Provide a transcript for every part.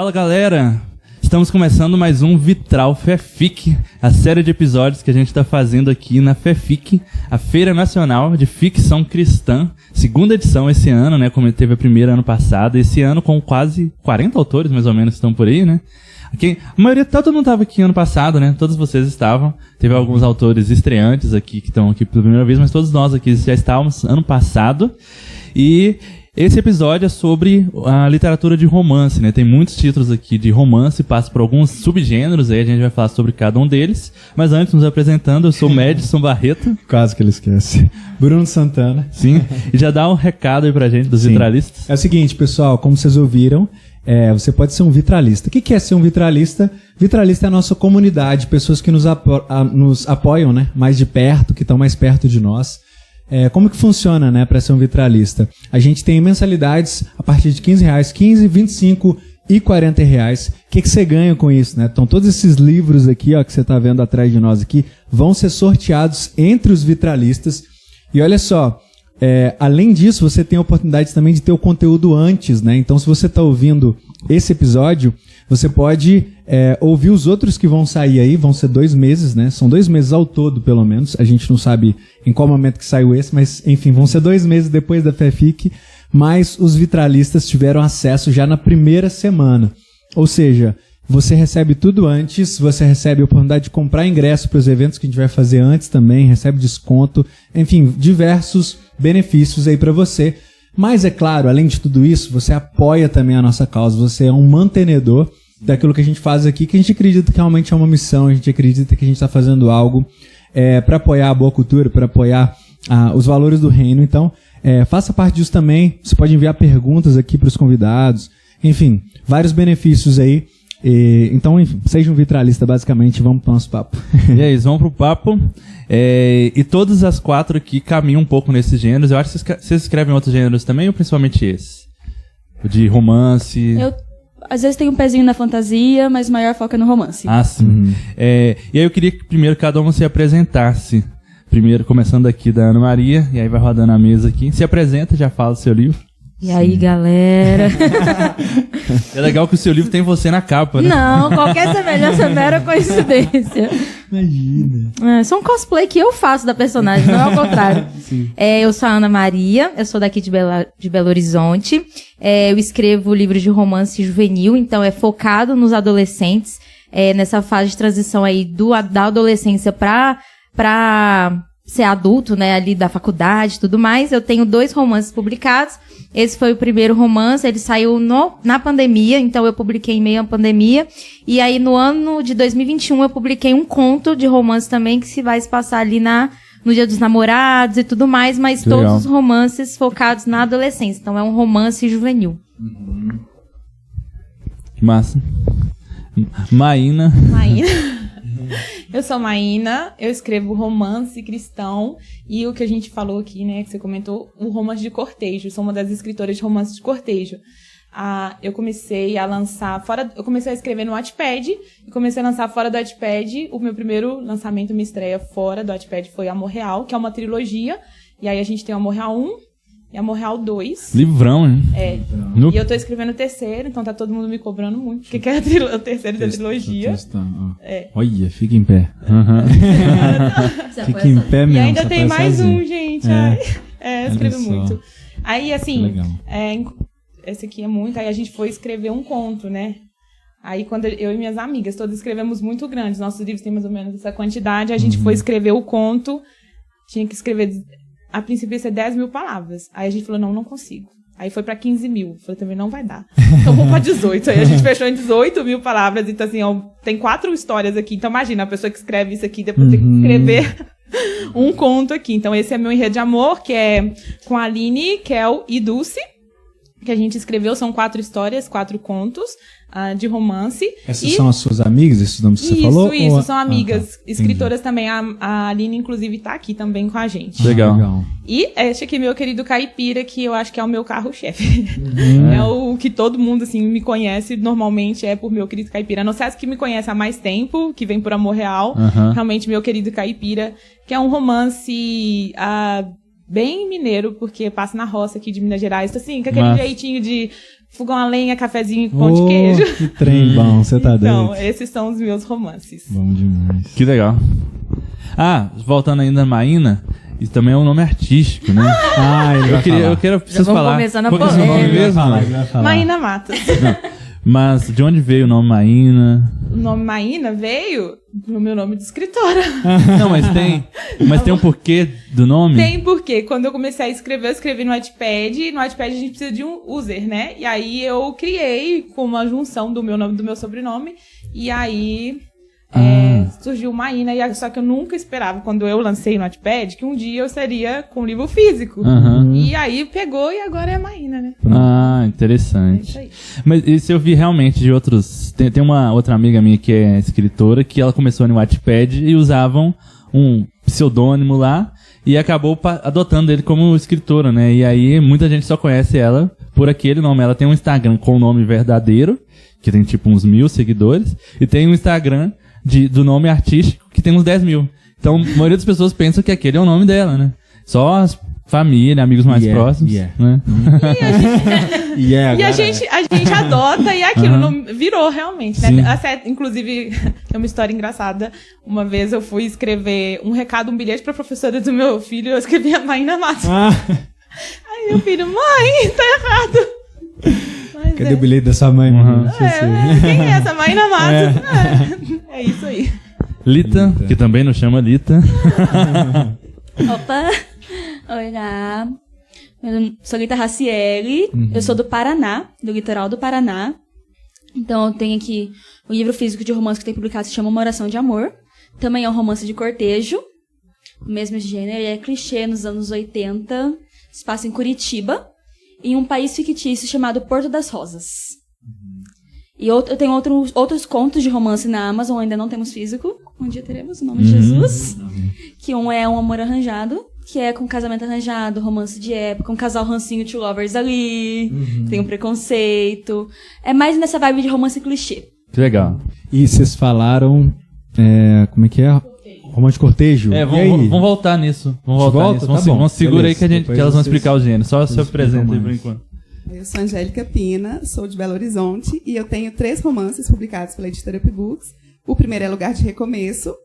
Fala, galera! Estamos começando mais um Vitral FEFIC, a série de episódios que a gente está fazendo aqui na FEFIC, a Feira Nacional de Ficção Cristã, segunda edição esse ano, né, como teve a primeira ano passado, esse ano com quase 40 autores, mais ou menos, estão por aí, né? Aqui, a maioria, todo mundo estava aqui ano passado, né? Todos vocês estavam. Teve alguns autores estreantes aqui que estão aqui pela primeira vez, mas todos nós aqui já estávamos ano passado. E esse episódio é sobre a literatura de romance, né? Tem muitos títulos aqui de romance, passa por alguns subgêneros, aí a gente vai falar sobre cada um deles. Mas antes, nos apresentando, eu sou o Madison Barreto. Quase que ele esquece. Bruno Santana. Sim, e já dá um recado aí pra gente dos vitralistas. É o seguinte, pessoal, como vocês ouviram, você pode ser um vitralista. O que é ser um vitralista? Vitralista é a nossa comunidade, pessoas que nos apoiam, né, mais de perto, que estão mais perto de nós. Como que funciona, né, para ser um vitralista? A gente tem mensalidades a partir de R$15, 15, 25 e R$40. O que você ganha com isso, né? Então todos esses livros aqui, ó, que você está vendo atrás de nós aqui, vão ser sorteados entre os vitralistas. E olha só, além disso, você tem a oportunidade também de ter o conteúdo antes, né? Então, se você está ouvindo esse episódio, você pode ouvir os outros que vão sair aí, vão ser 2 meses, né? São 2 meses ao todo, pelo menos. A gente não sabe em qual momento que saiu esse, mas, enfim, vão ser 2 meses depois da FEFIC, mas os vitralistas tiveram acesso já na primeira semana. Ou seja, você recebe tudo antes, você recebe a oportunidade de comprar ingresso para os eventos que a gente vai fazer antes também, recebe desconto, enfim, diversos benefícios aí para você. Mas, é claro, além de tudo isso, você apoia também a nossa causa, você é um mantenedor daquilo que a gente faz aqui, que a gente acredita que realmente é uma missão, a gente acredita que a gente está fazendo algo para apoiar a boa cultura, para apoiar os valores do reino. Então, faça parte disso também, você pode enviar perguntas aqui para os convidados, enfim, vários benefícios aí. Então, enfim, seja um vitralista, basicamente, vamos para o nosso papo. E é isso, vamos pro papo. E todas as 4 aqui caminham um pouco nesses gêneros. Eu acho que vocês escrevem outros gêneros também, ou principalmente esse? O de romance? Eu, às vezes, tenho um pezinho na fantasia, mas o maior foco é no romance. Ah, sim. Uhum. E aí eu queria que primeiro cada um se apresentasse. Primeiro, começando aqui da Ana Maria, e aí vai rodando a mesa aqui. Se apresenta, já fala o seu livro. E aí, galera? É legal que o seu livro tem você na capa, né? Não, qualquer semelhança é mera coincidência. Imagina. Só um cosplay que eu faço da personagem, não é ao contrário. Eu sou a Ana Maria, eu sou daqui de Belo Horizonte. Eu escrevo livros de romance juvenil, então é focado nos adolescentes, nessa fase de transição aí da adolescência pra ser adulto, né, ali da faculdade e tudo mais. Eu tenho 2 romances publicados. Esse foi o primeiro romance, ele saiu na pandemia, então eu publiquei em meio à pandemia. E aí no ano de 2021 eu publiquei um conto de romance também, que se vai se passar ali no Dia dos Namorados e tudo mais, mas legal. Todos os romances focados na adolescência. Então é um romance juvenil. Massa. Maína. Eu sou Maína, eu escrevo romance cristão e o que a gente falou aqui, né, que você comentou, o romance de cortejo. Sou uma das escritoras de romance de cortejo. Eu comecei a lançar eu comecei a escrever no Wattpad e comecei a lançar fora do Wattpad. O meu primeiro lançamento, minha estreia fora do Wattpad foi Amor Real, que é uma trilogia. E aí a gente tem Amor Real 1 e Amor Real 2. Livrão, hein? E eu tô escrevendo o terceiro, então tá todo mundo me cobrando muito. O que é o terceiro da trilogia? Olha, fica em pé. Fica em pé mesmo. E ainda tem mais um, gente. Eu escrevo muito. Aí, assim, esse aqui é muito. Aí a gente foi escrever um conto, né? Aí, quando eu e minhas amigas todas escrevemos muito grandes, nossos livros têm mais ou menos essa quantidade, a gente foi escrever o conto, tinha que escrever... A princípio ia ser 10 mil palavras. Aí a gente falou, não consigo. Aí foi pra 15 mil. Falei, também não vai dar. Então vamos pra 18. Aí a gente fechou em 18 mil palavras. Então assim, tem 4 histórias aqui. Então imagina, a pessoa que escreve isso aqui, depois tem que escrever um conto aqui. Então esse é meu enredo de amor, que é com a Aline, Kel e Dulce. Que a gente escreveu, são 4 histórias, 4 contos de romance. Essas são as suas amigas, esses nomes que você falou? Isso, são amigas, escritoras também. A Aline, inclusive, tá aqui também com a gente. Legal. E este aqui, meu querido Caipira, que eu acho que é o meu carro-chefe. É o que todo mundo, assim, me conhece, normalmente é por meu querido Caipira. A não ser as que me conhecem há mais tempo, que vem por Amor Real. Realmente, meu querido Caipira, que é um romance... bem mineiro, porque passa na roça aqui de Minas Gerais. Então, assim, com aquele jeitinho de fogão a lenha, cafezinho e pão de queijo. Que trem bom, você tá doido. Então, esses são os meus romances. Bom demais. Que legal. Voltando ainda a Maína, isso também é um nome artístico, né? Eu preciso falar. Começando a qual que é o seu nome mesmo? Maína Matos. Mas de onde veio o nome Maína? O nome Maína veio do meu nome de escritora. Não, mas tem um porquê do nome? Tem porquê. Quando eu comecei a escrever, eu escrevi no Wattpad. E no Wattpad a gente precisa de um user, né? E aí eu criei com uma junção do meu nome e do meu sobrenome. E aí surgiu Maína. Só que eu nunca esperava, quando eu lancei no Wattpad, que um dia eu seria com um livro físico. E aí pegou e agora é Maína, né? Interessante. É isso aí. Mas isso eu vi realmente de outros... Tem uma outra amiga minha que é escritora, que ela começou no Wattpad e usavam um pseudônimo lá e acabou adotando ele como escritora, né? E aí muita gente só conhece ela por aquele nome. Ela tem um Instagram com o nome verdadeiro, que tem tipo uns 1.000 seguidores, e tem um Instagram do nome artístico que tem uns 10.000. Então a maioria das pessoas pensa que aquele é o nome dela, né? Só as família, amigos mais próximos, né? E a gente adota e aquilo não virou realmente, né? Inclusive, tem uma história engraçada. Uma vez eu fui escrever um recado, um bilhete pra professora do meu filho, eu escrevi a Maína Matos. Aí meu filho, mãe, tá errado. Mas cadê o bilhete da sua mãe? Quem é essa Maína Matos? É isso aí. Lita, que também nos chama Lita. Opa! Olá, sou Lita Racieli, eu sou do Paraná, do litoral do Paraná. Então eu tenho aqui o livro físico de romance que tem publicado, se chama Uma Oração de Amor. Também é um romance de cortejo, o mesmo gênero, ele é clichê nos anos 80, se passa em Curitiba, em um país fictício chamado Porto das Rosas. E eu tenho outros contos de romance na Amazon, ainda não temos físico, um dia teremos, em nome de Jesus. Que um é Um Amor Arranjado, que é com casamento arranjado, romance de época, um casal rancinho, two lovers ali, tem um preconceito. É mais nessa vibe de romance clichê. Que legal. E vocês falaram, como é que é? Romance de cortejo? Vamos voltar nisso. Vamos segura aí que elas vão explicar o gênero. Só se apresenta aí por enquanto. Eu sou Angélica Pina, sou de Belo Horizonte e eu tenho 3 romances publicados pela editora Upbooks. O primeiro é Lugar de Recomeço.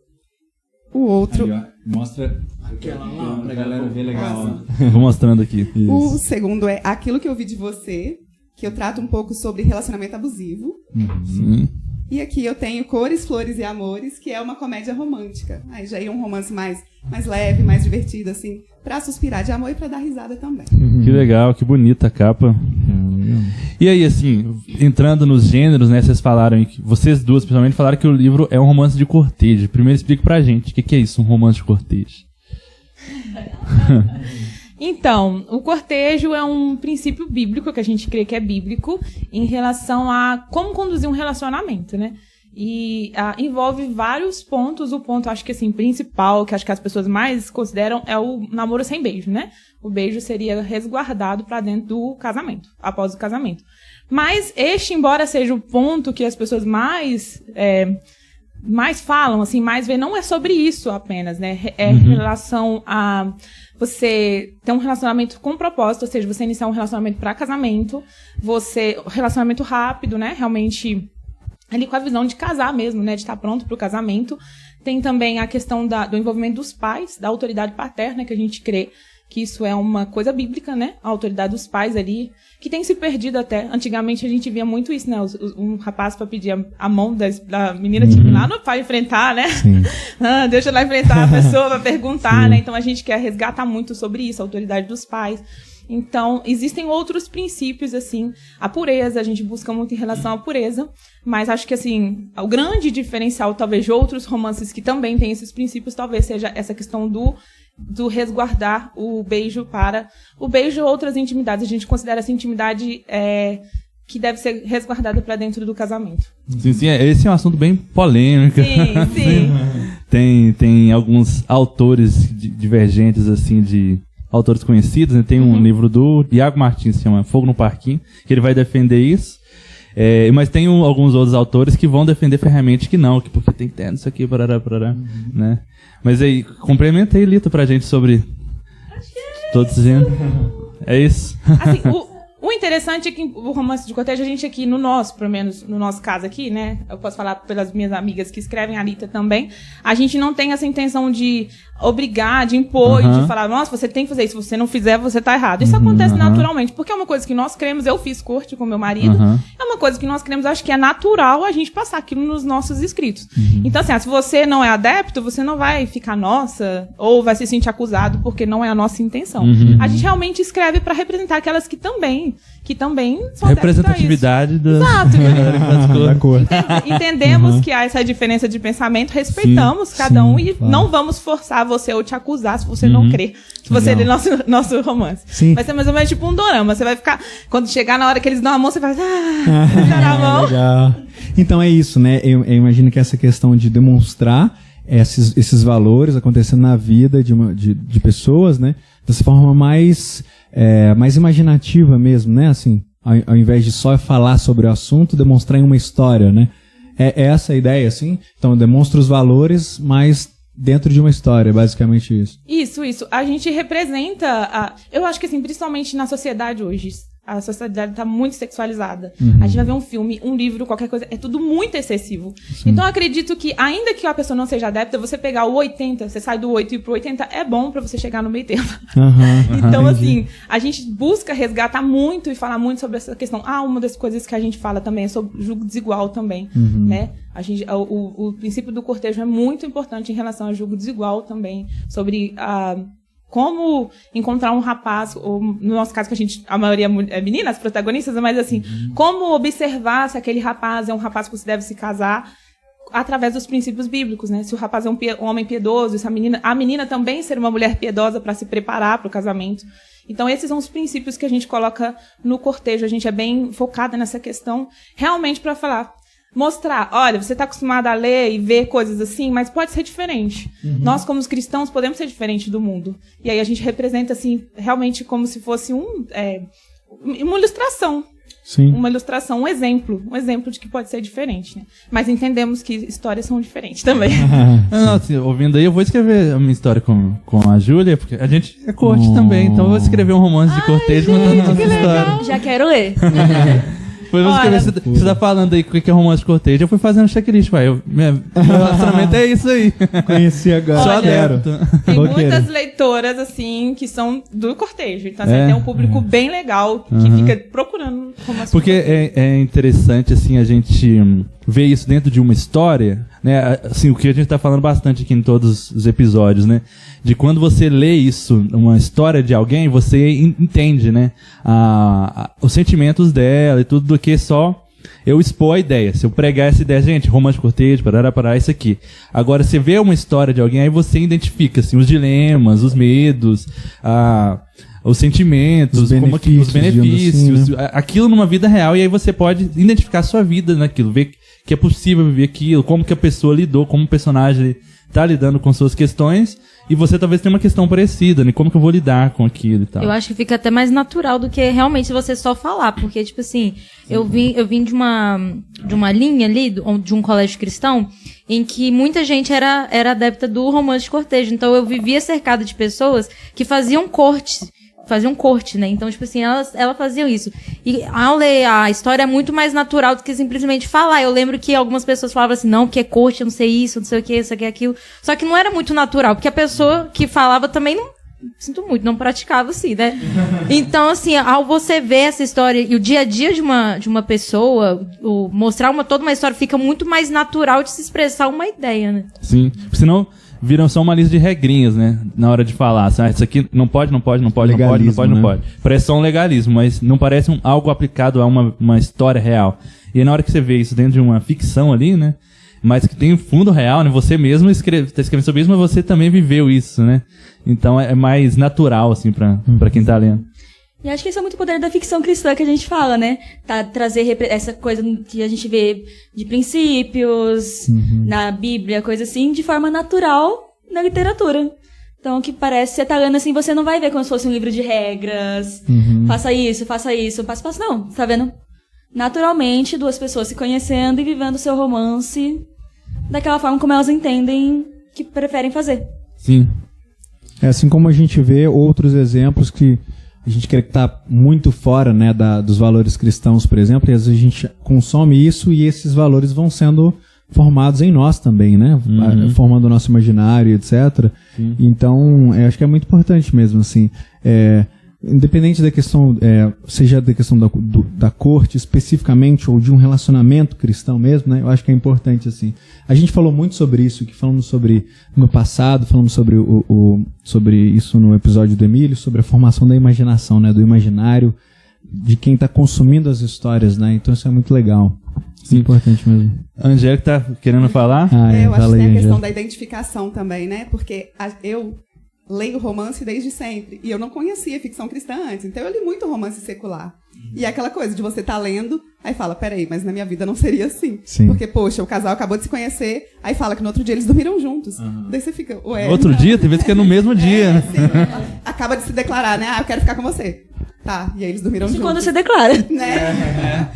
O outro... Aí, mostra aquela lá pra galera ver legal. Vou mostrando aqui. O segundo é Aquilo que Eu Vi de Você, que eu trato um pouco sobre relacionamento abusivo. E aqui eu tenho Cores, Flores e Amores, que é uma comédia romântica. Aí já é um romance mais leve, mais divertido, assim, pra suspirar de amor e pra dar risada também. Que legal, que bonita a capa. E aí, assim, entrando nos gêneros, né, vocês falaram, vocês duas principalmente falaram que o livro é um romance de cortejo. Primeiro explica pra gente, o que é isso, um romance de cortejo? Então, o cortejo é um princípio bíblico, que a gente crê que é bíblico, em relação a como conduzir um relacionamento, né? E envolve vários pontos. O ponto, acho que assim, principal, que acho que as pessoas mais consideram, é o namoro sem beijo, né? O beijo seria resguardado para dentro do casamento, após o casamento. Mas embora seja o ponto que as pessoas mais falam, assim, mais vê, não é sobre isso apenas, né? É em relação a você ter um relacionamento com propósito, ou seja, você iniciar um relacionamento para casamento, relacionamento rápido, né? Realmente ali com a visão de casar mesmo, né? De estar pronto para o casamento. Tem também a questão do envolvimento dos pais, da autoridade paterna, que a gente crê que isso é uma coisa bíblica, né? A autoridade dos pais ali, que tem se perdido até. Antigamente a gente via muito isso, né? Um rapaz para pedir a mão da menina, tipo, lá no pai enfrentar, né? Deixa eu lá enfrentar a pessoa para perguntar, né? Então a gente quer resgatar muito sobre isso, a autoridade dos pais. Então, existem outros princípios, assim, a pureza, a gente busca muito em relação à pureza, mas acho que, assim, o grande diferencial, talvez, de outros romances que também têm esses princípios, talvez seja essa questão do resguardar o beijo para... O beijo e outras intimidades, a gente considera essa intimidade que deve ser resguardada para dentro do casamento. Sim, esse é um assunto bem polêmico. Sim. Tem alguns autores divergentes, assim, de... autores conhecidos, né? Tem um livro do Iago Martins, que se chama Fogo no Parquinho, que ele vai defender isso. Mas tem alguns outros autores que vão defender ferramentas que não, porque tem que ter isso aqui, parará, né? Mas aí, complementa aí, Lita, pra gente sobre todos os gêneros. É isso. Assim, O interessante é que o romance de cortejo, a gente aqui no nosso, pelo menos no nosso caso aqui, né? Eu posso falar pelas minhas amigas que escrevem, a Anitta também. A gente não tem essa intenção de obrigar, de impor, de falar, nossa, você tem que fazer isso, se você não fizer, você tá errado. Isso acontece naturalmente, porque é uma coisa que nós cremos, eu fiz corte com meu marido, é uma coisa que nós cremos, acho que é natural a gente passar aquilo nos nossos escritos. Então, assim, se você não é adepto, você não vai ficar, nossa, ou vai se sentir acusado, porque não é a nossa intenção. A gente realmente escreve para representar aquelas que também são representatividade do... Exato. Da cor. Entendemos que há essa diferença de pensamento, respeitamos cada um e não vamos forçar você ou te acusar se você não crê. Se você ler nosso romance. Sim. Vai ser mais ou menos tipo um dorama. Você vai ficar... Quando chegar na hora que eles dão a mão, você vai... dá a mão. Legal. Então é isso, né? Eu imagino que essa questão de demonstrar esses valores acontecendo na vida de pessoas, né? Dessa forma mais imaginativa mesmo, né? Assim, ao invés de só falar sobre o assunto, demonstrar em uma história, né? É essa a ideia, assim? Então, demonstra os valores, mas dentro de uma história, basicamente isso. Isso. A gente representa... Eu acho que, assim, principalmente na sociedade hoje... A sociedade está muito sexualizada. A gente vai ver um filme, um livro, qualquer coisa, é tudo muito excessivo. Sim. Então, eu acredito que, ainda que a pessoa não seja adepta, você pegar o 80, você sai do 8 e ir pro 80, é bom pra você chegar no meio termo. Então, assim, a gente busca resgatar muito e falar muito sobre essa questão. Uma das coisas que a gente fala também é sobre julgo desigual também, né? O princípio do cortejo é muito importante em relação ao julgo desigual também, sobre como encontrar um rapaz, ou no nosso caso, que a maioria é menina, as protagonistas, mas assim, como observar se aquele rapaz é um rapaz que você deve se casar através dos princípios bíblicos, né? Se o rapaz é um homem piedoso, se a menina também ser uma mulher piedosa para se preparar para o casamento. Então, esses são os princípios que a gente coloca no cortejo. A gente é bem focada nessa questão, realmente para mostrar, olha, você está acostumado a ler e ver coisas assim, mas pode ser diferente. Nós, como os cristãos, podemos ser diferentes do mundo. E aí a gente representa, assim, realmente como se fosse uma ilustração. Sim. Uma ilustração, um exemplo de que pode ser diferente, né? Mas entendemos que histórias são diferentes também. Assim, ouvindo aí, eu vou escrever a minha história com a Júlia, porque a gente é corte também, então eu vou escrever um romance de cortejo contando a nossa história. Já quero ler. Você tá falando aí o que é romance de cortejo. Eu fui fazendo checklist, meu relacionamento é isso aí. Conheci agora. Só adero. Tem muitas leitoras, assim, que são do cortejo. Então, assim, tem um público bem legal que fica procurando romance. Porque é interessante, assim, a gente ver isso dentro de uma história, né? Assim, o que a gente tá falando bastante aqui em todos os episódios, né? De quando você lê isso, uma história de alguém, você entende, né? Os sentimentos dela e tudo, do que só eu expor a ideia. Se eu pregar essa ideia, gente, romance de cortejo, parará, isso aqui. Agora, você vê uma história de alguém, aí você identifica, assim, os dilemas, os medos, os sentimentos, os benefícios, assim, né? Aquilo numa vida real, e aí você pode identificar a sua vida naquilo, ver que é possível viver aquilo, como que a pessoa lidou, como o personagem tá lidando com suas questões, e você talvez tenha uma questão parecida, né? Como que eu vou lidar com aquilo e tal. Eu acho que fica até mais natural do que realmente você só falar, porque, tipo assim, eu vim de uma linha ali, de um colégio cristão, em que muita gente era adepta do romance de cortejo, então eu vivia cercada de pessoas que faziam corte, né? Então, tipo assim, elas faziam isso. E ao ler a história é muito mais natural do que simplesmente falar. Eu lembro que algumas pessoas falavam assim, não, porque é corte, eu não sei isso, não sei o que, isso aqui, aquilo. Só que não era muito natural, porque a pessoa que falava também não praticava assim, né? Então, assim, ao você ver essa história e o dia a dia de uma pessoa, mostrar toda uma história, fica muito mais natural de se expressar uma ideia, né? Sim, senão viram só uma lista de regrinhas, né? Na hora de falar, sabe? Isso aqui não pode. Parece só um legalismo, mas não parece algo aplicado a uma história real. E aí, na hora que você vê isso dentro de uma ficção ali, né? Mas que tem um fundo real, né? Você mesmo tá escrevendo sobre isso, mas você também viveu isso, né? Então é mais natural, assim, pra quem tá lendo. E acho que esse é muito o poder da ficção cristã que a gente fala, né? Trazer essa coisa que a gente vê de princípios, na Bíblia, coisa assim, de forma natural na literatura. Então, que parece, você tá lendo assim, você não vai ver como se fosse um livro de regras, faça isso, passo a passo, não. Você tá vendo naturalmente duas pessoas se conhecendo e vivendo o seu romance daquela forma como elas entendem que preferem fazer. Sim. É assim como a gente vê outros exemplos que a gente quer que tá muito fora, né, dos valores cristãos, por exemplo, e às vezes a gente consome isso e esses valores vão sendo formados em nós também, né? Formando o nosso imaginário, etc. Sim. Então, acho que é muito importante mesmo, assim. Independente da questão, seja da questão da corte especificamente, ou de um relacionamento cristão mesmo, né? Eu acho que é importante, assim. A gente falou muito sobre isso, que falamos sobre no passado, falamos sobre, sobre isso no episódio do Emílio, sobre a formação da imaginação, né? Do imaginário, de quem está consumindo as histórias, né? Então isso é muito legal. Sim, importante mesmo. A Angélica tá querendo falar? Eu acho que tem a questão da identificação também, né? Porque eu leio romance desde sempre. E eu não conhecia ficção cristã antes. Então eu li muito romance secular. E é aquela coisa de você tá lendo, aí fala, peraí, mas na minha vida não seria assim. Sim. Porque, poxa, o casal acabou de se conhecer, aí fala que no outro dia eles dormiram juntos. Daí você fica, ué... Outro dia? Tem vezes que é no mesmo dia. Sim. Acaba de se declarar, né? Eu quero ficar com você. Tá, e aí eles dormiram juntos. Quando você declara. Né?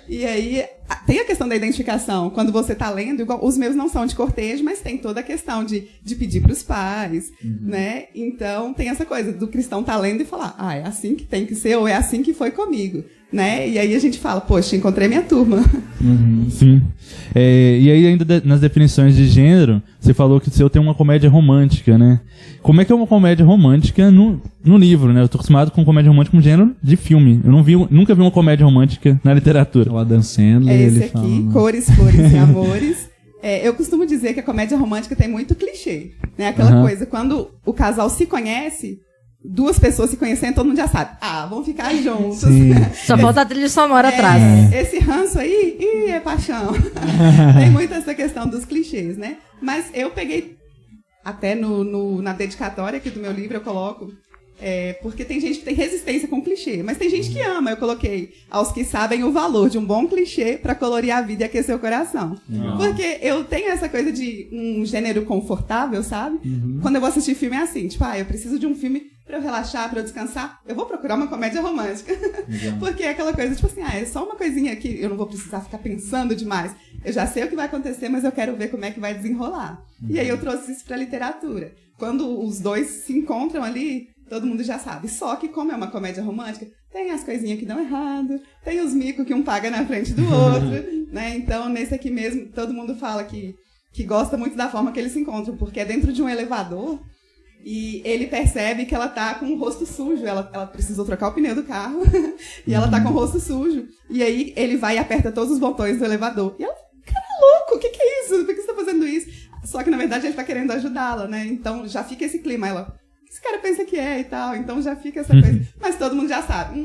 E aí, tem a questão da identificação. Quando você tá lendo, igual, os meus não são de cortejo, mas tem toda a questão de pedir pros pais, né? Então, tem essa coisa do cristão tá lendo e falar, é assim que tem que ser, ou é assim que foi comigo, né? E aí a gente fala, poxa, encontrei minha turma. Sim. E aí, ainda nas definições de gênero, você falou que o seu tem uma comédia romântica, né? Como é que é uma comédia romântica no livro, né? Eu tô acostumado com comédia romântica como gênero de filme. Eu nunca vi uma comédia romântica na literatura. O Adam Sandler, esse aqui, fala... Cores, Flores e Amores. Eu costumo dizer que a comédia romântica tem muito clichê, né? Aquela coisa, quando o casal se conhece, duas pessoas se conhecendo, todo mundo já sabe. Vão ficar juntos. Só falta a trilha sonora atrás. Esse ranço aí, é paixão. Tem muito essa questão dos clichês, né? Mas eu peguei, até na dedicatória aqui do meu livro, eu coloco, porque tem gente que tem resistência com clichê, mas tem gente que ama. Eu coloquei aos que sabem o valor de um bom clichê pra colorir a vida e aquecer o coração. Porque eu tenho essa coisa de um gênero confortável, sabe? Quando eu vou assistir filme é assim, tipo, eu preciso de um filme pra eu relaxar, pra eu descansar, eu vou procurar uma comédia romântica. Porque é aquela coisa, tipo assim, é só uma coisinha que eu não vou precisar ficar pensando demais. Eu já sei o que vai acontecer, mas eu quero ver como é que vai desenrolar. E aí eu trouxe isso pra literatura. Quando os dois se encontram ali, todo mundo já sabe. Só que como é uma comédia romântica, tem as coisinhas que dão errado, tem os micos que um paga na frente do outro, né? Então, nesse aqui mesmo, todo mundo fala que gosta muito da forma que eles se encontram, porque é dentro de um elevador e ele percebe que ela tá com o rosto sujo, ela precisou trocar o pneu do carro e ela tá com o rosto sujo. E aí ele vai e aperta todos os botões do elevador. E ela, cara louco, o que é isso? Por que você tá fazendo isso? Só que na verdade ele tá querendo ajudá-la, né? Então já fica esse clima, ela... esse cara pensa que é e tal, então já fica essa coisa. Mas todo mundo já sabe,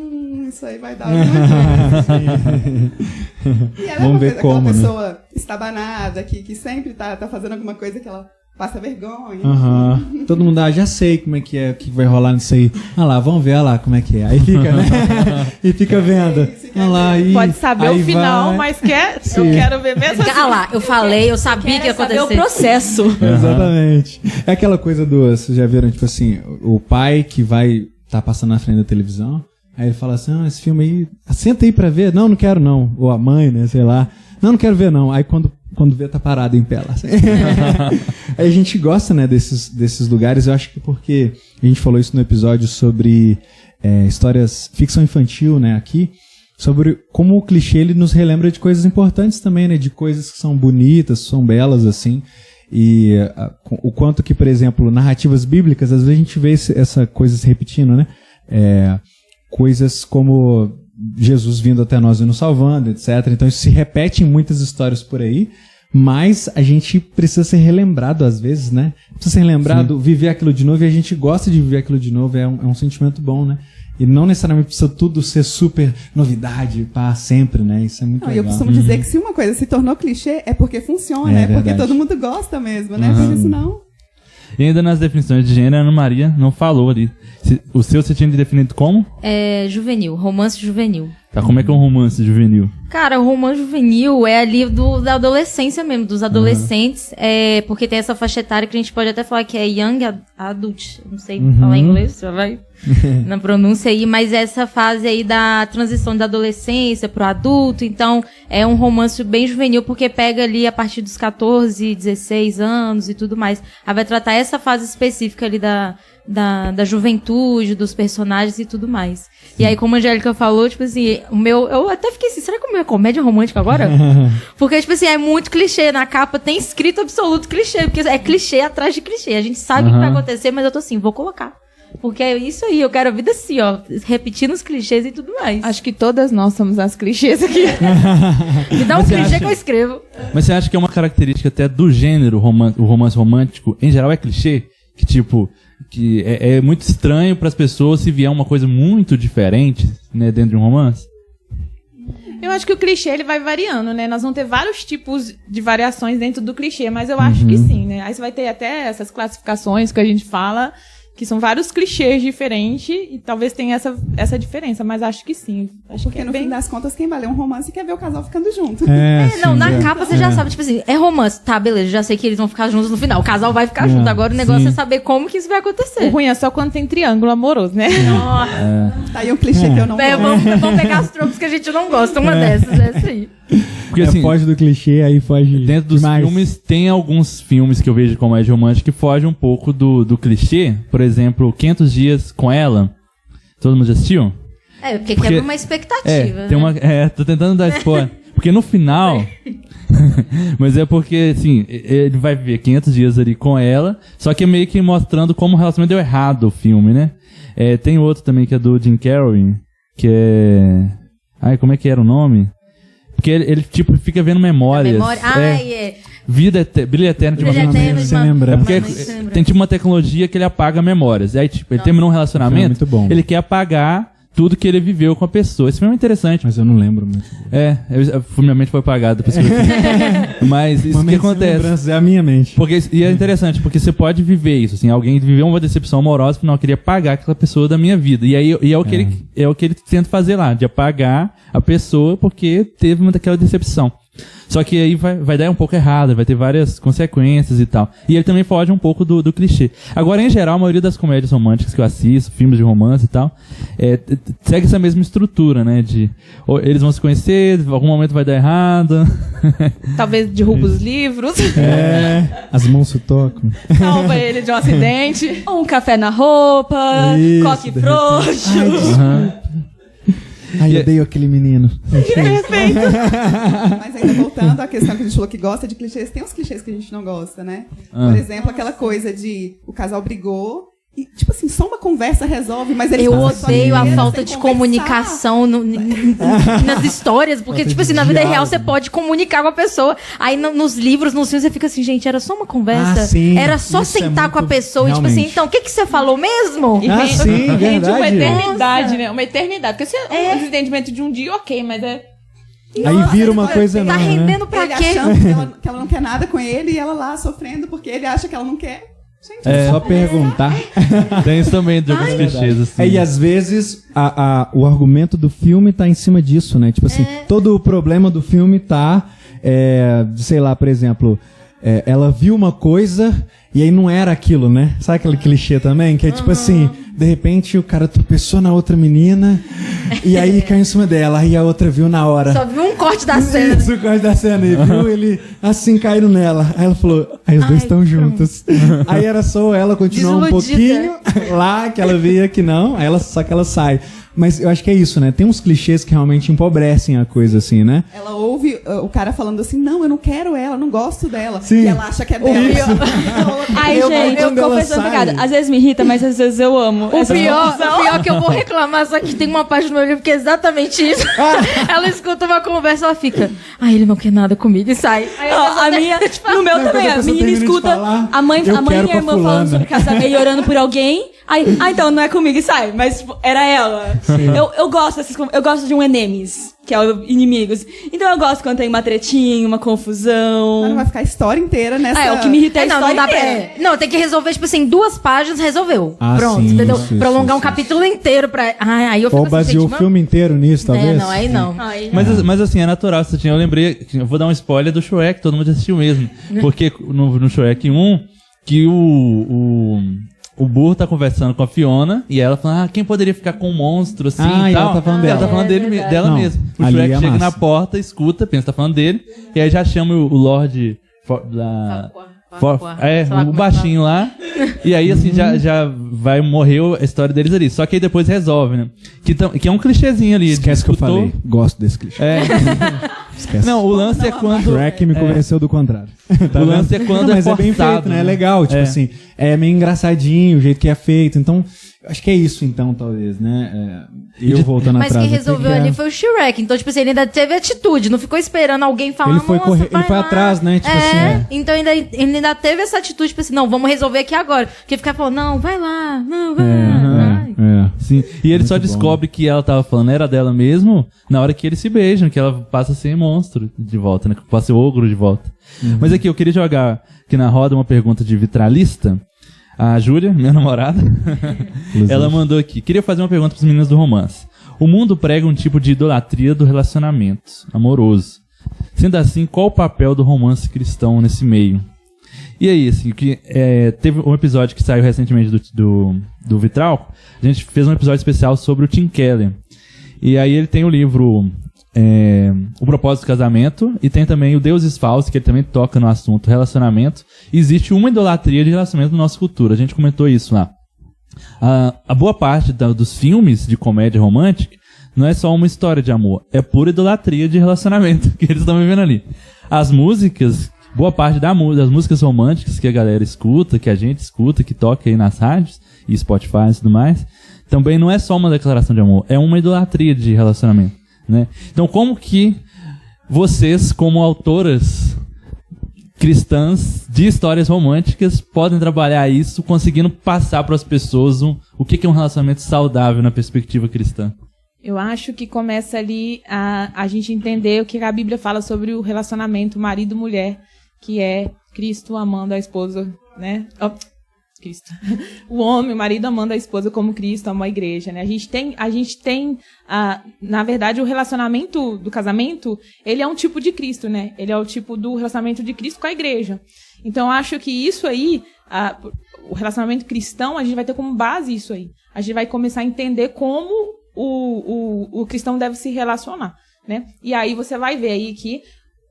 isso aí vai dar alguma coisa. E ela Vamos ver como, aquela pessoa estabanada, que sempre tá fazendo alguma coisa que ela passa vergonha. Todo mundo, já sei como é que que vai rolar nisso aí. Lá, vamos ver lá como é que é. Aí fica, né? E fica vendo. Lá, pode saber o final, mas eu quero ver mesmo assim. Lá, eu falei, eu sabia que ia acontecer. É o processo. Exatamente. É aquela coisa vocês já viram, tipo assim, o pai que vai tá passando na frente da televisão, aí ele fala assim, esse filme aí, senta aí pra ver. Não quero não. Ou a mãe, né, sei lá. Não quero ver não. Aí quando vê, tá parado em pé lá. Aí a gente gosta, né, desses lugares. Eu acho que porque a gente falou isso no episódio sobre histórias, ficção infantil, né, aqui, sobre como o clichê ele nos relembra de coisas importantes também, né, de coisas que são bonitas, são belas, assim. E o quanto que, por exemplo, narrativas bíblicas, às vezes a gente vê essa coisa se repetindo, né? Coisas como Jesus vindo até nós e nos salvando, etc. Então isso se repete em muitas histórias por aí, mas a gente precisa ser relembrado às vezes, né? Precisa ser relembrado, viver aquilo de novo, e a gente gosta de viver aquilo de novo, é um sentimento bom, né? E não necessariamente precisa tudo ser super novidade para sempre, né? Isso é muito legal. Eu costumo dizer que se uma coisa se tornou clichê, é porque funciona, porque todo mundo gosta mesmo, né? Porque senão... E ainda nas definições de gênero, a Ana Maria não falou ali. O seu você tinha definido como? Juvenil, romance juvenil. Tá, como é que é um romance juvenil? Cara, o romance juvenil é ali da adolescência mesmo, dos adolescentes, porque tem essa faixa etária que a gente pode até falar que é young adult, não sei falar em inglês, já vai na pronúncia aí, mas essa fase aí da transição da adolescência pro adulto, então é um romance bem juvenil, porque pega ali a partir dos 14, 16 anos e tudo mais. Aí vai tratar essa fase específica ali da da juventude, dos personagens e tudo mais. E aí, como a Angélica falou, tipo assim, eu até fiquei assim, será que o meu é comédia romântica agora? Porque, tipo assim, é muito clichê. Na capa tem escrito absoluto clichê, porque é clichê atrás de clichê. A gente sabe o que vai acontecer, mas eu tô assim, vou colocar. Porque é isso aí, eu quero a vida assim, ó, repetindo os clichês e tudo mais. Acho que todas nós somos as clichês aqui. Me dá um clichê que eu escrevo. Mas você acha que é uma característica até do gênero, o romance romântico, em geral é clichê? Que tipo, que é muito estranho pras pessoas se vier uma coisa muito diferente, né, dentro de um romance? Eu acho que o clichê, ele vai variando, né? Nós vamos ter vários tipos de variações dentro do clichê, mas eu acho que sim, né? Aí você vai ter até essas classificações que a gente fala, que são vários clichês diferentes, e talvez tenha essa diferença, mas acho que sim. Acho Porque que no fim das contas, quem vai ler um romance quer ver o casal ficando junto. Na capa você já sabe, tipo assim, é romance, tá, beleza, já sei que eles vão ficar juntos no final, o casal vai ficar junto, agora o negócio é saber como que isso vai acontecer. O ruim é só quando tem triângulo amoroso, né? Tá aí um clichê que eu não gosto. Vamos pegar as tropos que a gente não gosta, uma dessas, é essa aí. Porque assim, foge do clichê, aí foge dentro dos demais. filmes, tem alguns filmes que eu vejo de comédia romântica que fogem um pouco do clichê. Por exemplo, 500 Dias com Ela. Todo mundo já assistiu? Porque quebra uma expectativa, tô tentando dar spoiler. Porque no final... Mas é porque, assim, ele vai viver 500 dias ali com ela, só que é meio que mostrando como o relacionamento deu errado o filme, né? Tem outro também que é do Jim Carrey, que é... Ai, como é que era o nome? Porque ele tipo, fica vendo memórias. Brilho Eterno de uma Sem lembrar. É porque tem tipo uma tecnologia que ele apaga memórias. E aí, tipo, ele terminou um relacionamento, muito bom. ele quer apagar tudo que ele viveu com a pessoa. Esse filme é interessante. Mas eu não lembro muito. Minha mente foi apagada depois que eu vi. Mas isso que acontece. É a minha mente. E é interessante, porque você pode viver isso, assim, alguém viveu uma decepção amorosa, não, eu queria apagar aquela pessoa da minha vida. E aí é o que ele tenta fazer lá, de apagar a pessoa porque teve uma daquela decepção. Só que aí vai dar um pouco errado, vai ter várias consequências e tal. E ele também foge um pouco do clichê. Agora, em geral, a maioria das comédias românticas que eu assisto, filmes de romance e tal, segue essa mesma estrutura, né? Eles vão se conhecer, em algum momento vai dar errado. Talvez derruba os livros. As mãos se tocam. Salva ele de um acidente. Um café na roupa, coque frouxo. Ai, eu odeio aquele menino. Perfeito. Mas ainda voltando à questão que a gente falou que gosta de clichês, tem uns clichês que a gente não gosta, né? Por exemplo, aquela coisa de o casal brigou e, tipo assim, só uma conversa resolve, mas eles Eu passam odeio a inteira falta sem de conversar. comunicação nas histórias, porque, tipo assim, na vida real você pode comunicar com a pessoa. Aí nos livros, nos filmes, você fica assim, gente, era só uma conversa. Sim, era só sentar com a pessoa e, tipo assim, então, o que você falou mesmo? Sim, Rende verdade. uma eternidade, né? Uma eternidade. Porque se é um desentendimento de um dia, ok, mas Aí vira uma coisa Tá enorme, né? rendendo pra Ele quê? achando que ela não quer nada com ele e ela lá sofrendo porque ele acha que ela não quer. Gente, Só perguntar. Tem isso também de alguns clichês, assim. E às vezes o argumento do filme tá em cima disso, né? Tipo assim, todo o problema do filme tá, sei lá, por exemplo, ela viu uma coisa e aí não era aquilo, né? Sabe aquele clichê também? Que é tipo assim, de repente o cara tropeçou na outra menina e aí caiu em cima dela, aí a outra viu na hora. Só viu um corte da cena. Isso, o corte da cena, e viu ele assim caíram nela. Aí ela falou, aí os dois estão juntos. Aí era só ela continuar um pouquinho lá, que ela via que não, aí só que ela sai. Mas eu acho que é isso, né? Tem uns clichês que realmente empobrecem a coisa, assim, né? ela ouve o cara falando assim, não, eu não quero ela, eu não gosto dela. Sim. E ela acha que é dela. Ai, gente, eu quando ela confessando sai. pecado. Às vezes me irrita, mas às vezes eu amo. O pior é que eu vou reclamar, só que tem uma parte do meu livro que é exatamente isso. Ela escuta uma conversa, ela fica, ele não quer nada comigo e sai. Aí A minha, no meu Não, também, quando a a pessoa menina termina de escuta falar, a mãe eu e a quero pra irmã fulana. falando sobre casamento e orando por alguém. Então não é comigo e sai, mas tipo, era ela. Eu gosto eu gosto de um enemies, que é o inimigos. Então eu gosto quando tem uma tretinha, uma confusão. Mas não vai ficar a história inteira nessa... O que me irrita é a história não dá inteira. Não, tem que resolver, tipo assim, 2 páginas, resolveu. Pronto, sim, entendeu? isso, Prolongar isso. um capítulo inteiro pra... Aí eu fico Ou assim, baseou gente, o filme inteiro nisso, talvez? não, aí não. Mas assim, é natural. Eu lembrei, eu vou dar um spoiler do Shrek, todo mundo já assistiu mesmo. Porque no Shrek 1, que o burro tá conversando com a Fiona e ela falando, quem poderia ficar com um monstro assim E e tal. ela tá falando dela. Ela tá falando dela Não, mesmo. O ali Shrek é chega massa. na porta, escuta, pensa que tá falando dele, e aí já chama o Lorde da O baixinho lá. E aí, assim, já vai morrer a história deles ali. Só que aí depois resolve, né? Que é um clichêzinho ali. Esquece que eu falei. Gosto desse clichê. Esquece. Não, o lance é quando... Shrek me convenceu do contrário. O lance é quando mas é bem feito, né? É legal, tipo assim. É meio engraçadinho o jeito que é feito. Então, acho que é isso, então, talvez, né? Eu voltando mas atrás. Mas quem resolveu ali foi o Shrek. Então, tipo assim, ele ainda teve atitude. Não ficou esperando alguém falar, ele foi atrás, né? Tipo assim. Então ele ainda teve essa atitude, tipo assim, não, vamos resolver aqui agora. Porque ficar falando, não, vai lá, não, vai lá. Sim. E ele só descobre que ela tava falando era dela mesmo na hora que eles se beijam, que ela passa a ser monstro de volta, né? Que passa a ser ogro de volta. Mas aqui, eu queria jogar aqui na roda uma pergunta de vitralista. A Júlia, minha namorada, ela mandou aqui. Queria fazer uma pergunta para os meninos do romance. O mundo prega um tipo de idolatria do relacionamento amoroso. Sendo assim, qual o papel do romance cristão nesse meio? E aí, assim, teve um episódio que saiu recentemente do Vitral. A gente fez um episódio especial sobre o Tim Keller. E aí ele tem o livro O Propósito do Casamento, e tem também o Deuses Falsos, que ele também toca no assunto relacionamento. Existe uma idolatria de relacionamento na nossa cultura, a gente comentou isso lá. A boa parte dos filmes de comédia romântica não é só uma história de amor, é pura idolatria de relacionamento que eles estão vivendo ali. As músicas, boa parte das músicas românticas que a galera escuta, que a gente escuta, que toca aí nas rádios e Spotify e tudo mais, também não é só uma declaração de amor, é uma idolatria de relacionamento, né? Então, como que vocês, como autoras cristãs de histórias românticas, podem trabalhar isso, conseguindo passar para as pessoas o que é um relacionamento saudável na perspectiva cristã? Eu acho que começa ali a gente entender o que a Bíblia fala sobre o relacionamento marido-mulher, que é Cristo amando a esposa, né? Cristo. O homem, o marido amando a esposa como Cristo ama a igreja, né? A gente tem na verdade, o relacionamento do casamento, ele é um tipo de Cristo, né? Ele é o tipo do relacionamento de Cristo com a igreja. Então, eu acho que isso aí, o relacionamento cristão, a gente vai ter como base isso aí. A gente vai começar a entender como o cristão deve se relacionar, né? E aí você vai ver aí que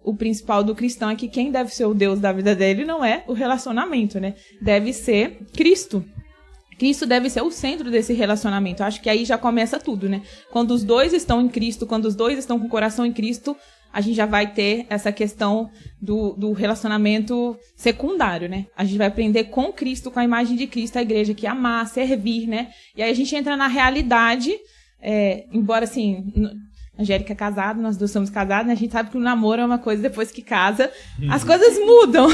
o principal do cristão é que quem deve ser o Deus da vida dele não é o relacionamento, né? Deve ser Cristo. Cristo deve ser o centro desse relacionamento. Eu acho que aí já começa tudo, né? Quando os dois estão em Cristo, quando os dois estão com o coração em Cristo, a gente já vai ter essa questão do relacionamento secundário, né? A gente vai aprender com Cristo, com a imagem de Cristo, a igreja, que é amar, servir, né? E aí a gente entra na realidade, embora assim... Angélica é casada, nós duas somos casadas, né? A gente sabe que o namoro é uma coisa, depois que casa, as coisas mudam.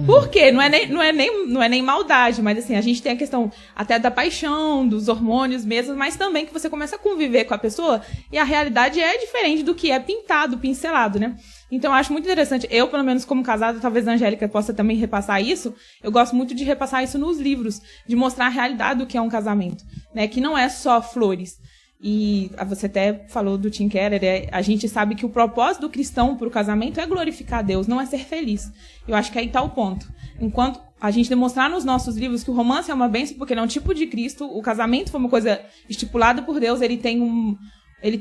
Por quê? Não é nem maldade, mas assim, a gente tem a questão até da paixão, dos hormônios mesmo, mas também que você começa a conviver com a pessoa e a realidade é diferente do que é pintado, pincelado, né? Então, eu acho muito interessante. Eu, pelo menos, como casada, talvez a Angélica possa também repassar isso. Eu gosto muito de repassar isso nos livros, de mostrar a realidade do que é um casamento, né? Que não é só flores. E você até falou do Tim Keller, a gente sabe que o propósito do cristão para o casamento é glorificar a Deus, não é ser feliz. Eu acho que aí está o ponto. Enquanto a gente demonstrar nos nossos livros que o romance é uma bênção, porque ele é um tipo de Cristo, o casamento foi uma coisa estipulada por Deus, ele tem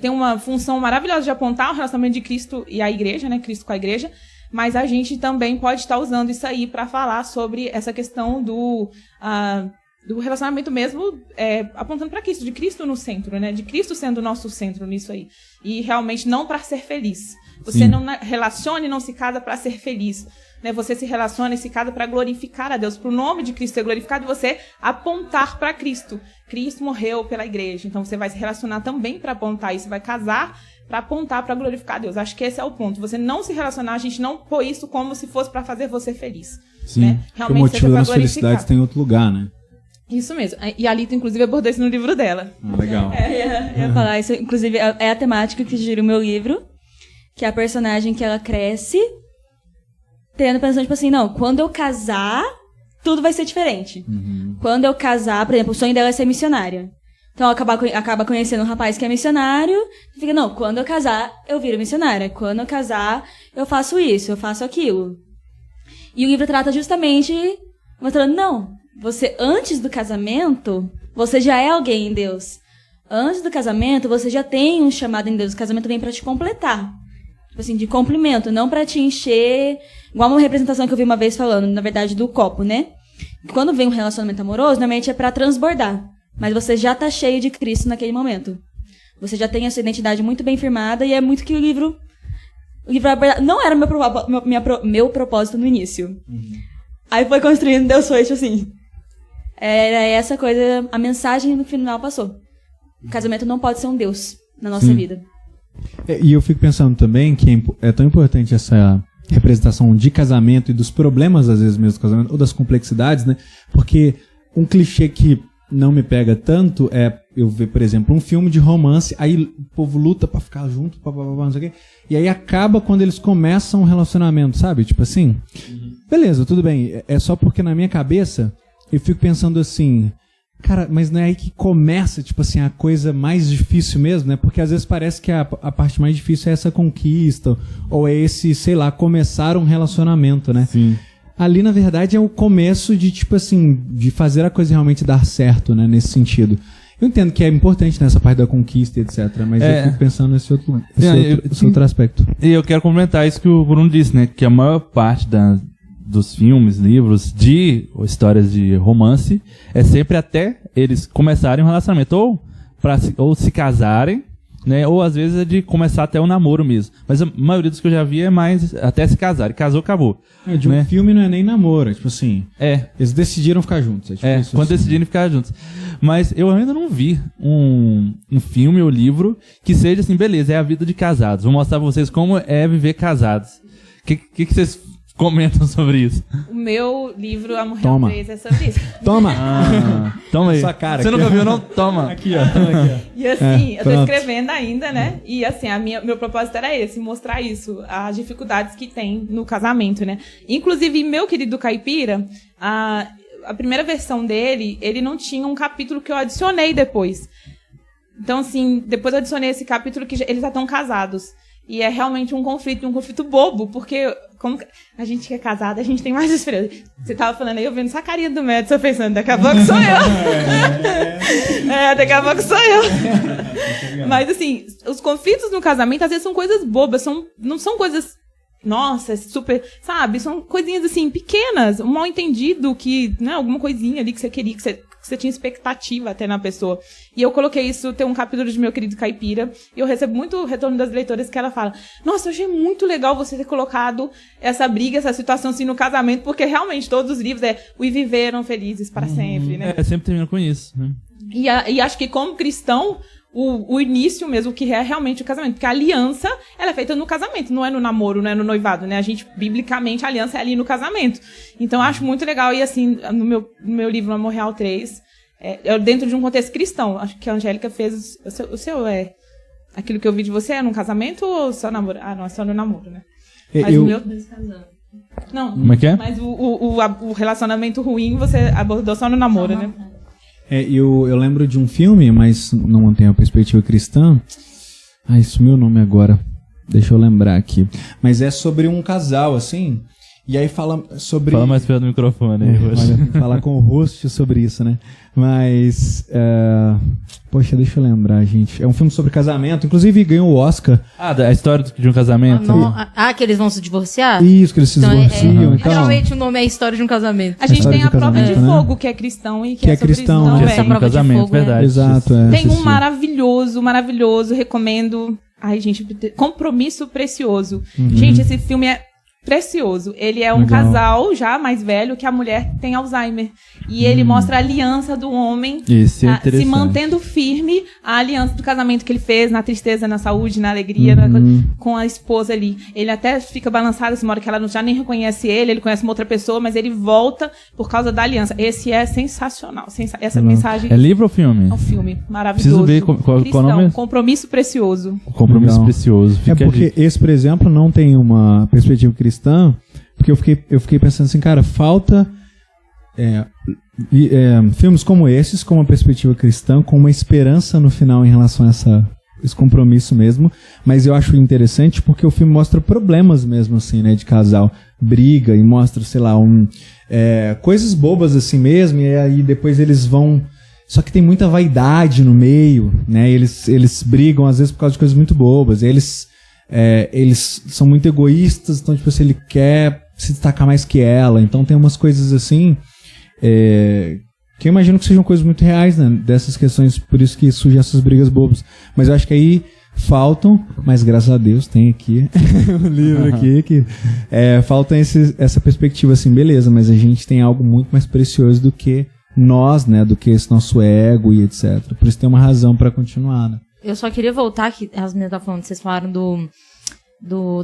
uma função maravilhosa de apontar o relacionamento de Cristo e a igreja, né? Cristo com a igreja, mas a gente também pode estar usando isso aí para falar sobre essa questão do relacionamento mesmo, apontando para Cristo, de Cristo no centro, né? De Cristo sendo o nosso centro nisso aí. E realmente não para ser feliz. Você Sim. não relaciona e não se casa para ser feliz. Né? Você se relaciona e se casa para glorificar a Deus, para o nome de Cristo ser glorificado e você apontar para Cristo. Cristo morreu pela igreja, então você vai se relacionar também para apontar isso, vai casar para apontar, para glorificar a Deus. Acho que esse é o ponto. Você não se relacionar, a gente não põe isso como se fosse para fazer você feliz. Sim, né? Realmente o motivo da nossa felicidade tem em outro lugar, né? Isso mesmo. E a Lita, inclusive, abordou isso no livro dela. Legal. Eu ia falar isso. Inclusive, é a temática que gira o meu livro, que é a personagem que ela cresce tendo pensando, tipo assim, não, quando eu casar, tudo vai ser diferente. Uhum. Quando eu casar, por exemplo, o sonho dela é ser missionária. Então, ela acaba conhecendo um rapaz que é missionário, e fica, não, quando eu casar, eu viro missionária. Quando eu casar, eu faço isso, eu faço aquilo. E o livro trata justamente mostrando, não, você, antes do casamento, você já é alguém em Deus. Antes do casamento, você já tem um chamado em Deus. O casamento vem para te completar. tipo assim, de complemento, não pra te encher, igual uma representação que eu vi uma vez falando, na verdade, do copo, né? Quando vem um relacionamento amoroso, normalmente é pra transbordar, mas você já tá cheio de Cristo naquele momento. Você já tem a sua identidade muito bem firmada e é muito que o livro não era meu propósito no início. Aí foi construindo, Deus foi, tipo assim, era essa coisa, a mensagem no final passou. O casamento não pode ser um Deus na nossa vida. E eu fico pensando também que é tão importante essa representação de casamento e dos problemas, às vezes, mesmo do casamento, ou das complexidades, né? Porque um clichê que não me pega tanto é eu ver, por exemplo, um filme de romance, aí o povo luta pra ficar junto, não sei o quê, e aí acaba quando eles começam um relacionamento, sabe? Tipo assim, beleza, tudo bem, é só porque na minha cabeça eu fico pensando assim, cara, mas não é aí que começa, tipo assim, a coisa mais difícil mesmo, né? Porque às vezes parece que a parte mais difícil é essa conquista, ou é esse, sei lá, começar um relacionamento, né? Sim. Ali, na verdade, é o começo de, tipo assim, de fazer a coisa realmente dar certo, né? Nesse sentido. Eu entendo que é importante nessa parte da conquista, etc. Mas eu fico pensando nesse outro aspecto. E eu quero complementar isso que o Bruno disse, né? Que a maior parte dos filmes, livros, de histórias de romance, é sempre até eles começarem um relacionamento. Ou se casarem, né? Ou às vezes é de começar até um namoro mesmo. Mas a maioria dos que eu já vi é mais até se casarem. Casou, acabou. De um filme não é nem namoro, é tipo assim. Eles decidiram ficar juntos. Tipo isso, quando assim, decidiram ficar juntos. Mas eu ainda não vi um filme ou livro que seja assim, beleza, é a vida de casados. Vou mostrar pra vocês como é viver casados. O que vocês comentam sobre isso? O meu livro, Amor Real 3, é sobre isso. Toma! Toma aí. Sua cara. Você nunca viu, não? Toma. Aqui, ó. Toma aqui, ó. E assim, eu tô escrevendo ainda, né? E assim, meu propósito era esse, mostrar isso, as dificuldades que tem no casamento, né? Inclusive, meu querido Caipira, a primeira versão dele, ele não tinha um capítulo que eu adicionei depois. Então, assim, depois eu adicionei esse capítulo que eles já estão casados. E é realmente um conflito bobo, porque como a gente que é casada, a gente tem mais diferença. Você tava falando aí, eu vendo essa carinha do médico, eu pensando, daqui a pouco sou eu. Daqui a pouco sou eu. Mas assim, os conflitos no casamento, às vezes são coisas bobas, não são coisas, nossa, super, sabe? São coisinhas assim, pequenas, um mal entendido que, né, alguma coisinha ali que você queria, que você tinha expectativa até na pessoa. E eu coloquei isso, tem um capítulo de Meu Querido Caipira, e eu recebo muito retorno das leitoras que ela fala, nossa, eu achei muito legal você ter colocado essa briga, essa situação assim no casamento, porque realmente todos os livros e viveram felizes para sempre, né? Sempre termina com isso, né? E acho que como cristão, o início mesmo, que é realmente o casamento. Porque a aliança, ela é feita no casamento, não é no namoro, não é no noivado, né? A gente, biblicamente, a aliança é ali no casamento. Então, eu acho muito legal. E assim, no meu livro, Amor Real 3, dentro de um contexto cristão. Acho que a Angélica fez... O seu aquilo que eu vi de você é num casamento ou só namoro? Ah, não, é só no namoro, né? Mas o meu... Não, como é que é? Mas o relacionamento ruim, você abordou só no namoro, né? Eu lembro de um filme, mas não tem a perspectiva cristã. Sumiu o nome agora. Deixa eu lembrar aqui. Mas é sobre um casal, assim. E aí fala sobre... Fala mais perto do microfone aí, olha, falar com o host sobre isso, né? Mas... Poxa, deixa eu lembrar, gente. É um filme sobre casamento. Inclusive ganhou o Oscar. A história de um casamento? Que eles vão se divorciar? Isso, que eles se divorciam. Então, realmente o nome é História de um Casamento. A gente tem a Prova de Fogo, que é cristão e que é sobre cristão, isso né? também. Essa prova de fogo, verdade. Exato. Tem um maravilhoso, recomendo. Ai, gente, Compromisso Precioso. Gente, esse filme é precioso. Ele é um casal já mais velho que a mulher tem Alzheimer. E ele mostra a aliança do homem se mantendo firme, a aliança do casamento que ele fez na tristeza, na saúde, na alegria, com a esposa ali. Ele até fica balançado essa hora que ela já nem reconhece ele conhece uma outra pessoa, mas ele volta por causa da aliança. Esse é sensacional. Essa mensagem... É livro ou filme? É um filme maravilhoso. Preciso ver qual o nome? Compromisso Precioso. Compromisso Precioso. Fica porque esse, por exemplo, não tem uma perspectiva cristã, porque eu fiquei pensando assim, cara, falta filmes como esses, com uma perspectiva cristã, com uma esperança no final em relação a esse compromisso mesmo, mas eu acho interessante porque o filme mostra problemas mesmo assim, né, de casal, briga e mostra, sei lá, coisas bobas assim mesmo, e aí depois eles vão... Só que tem muita vaidade no meio, né, eles brigam às vezes por causa de coisas muito bobas, e eles eles são muito egoístas, então, tipo assim, ele quer se destacar mais que ela. Então tem umas coisas assim, que eu imagino que sejam coisas muito reais, né? Dessas questões, por isso que surgem essas brigas bobas. Mas eu acho que aí faltam, mas graças a Deus tem aqui um livro aqui que falta essa perspectiva assim, beleza, mas a gente tem algo muito mais precioso do que nós, né? Do que esse nosso ego e etc. Por isso tem uma razão pra continuar, né? Eu só queria voltar, que as meninas estavam falando, vocês falaram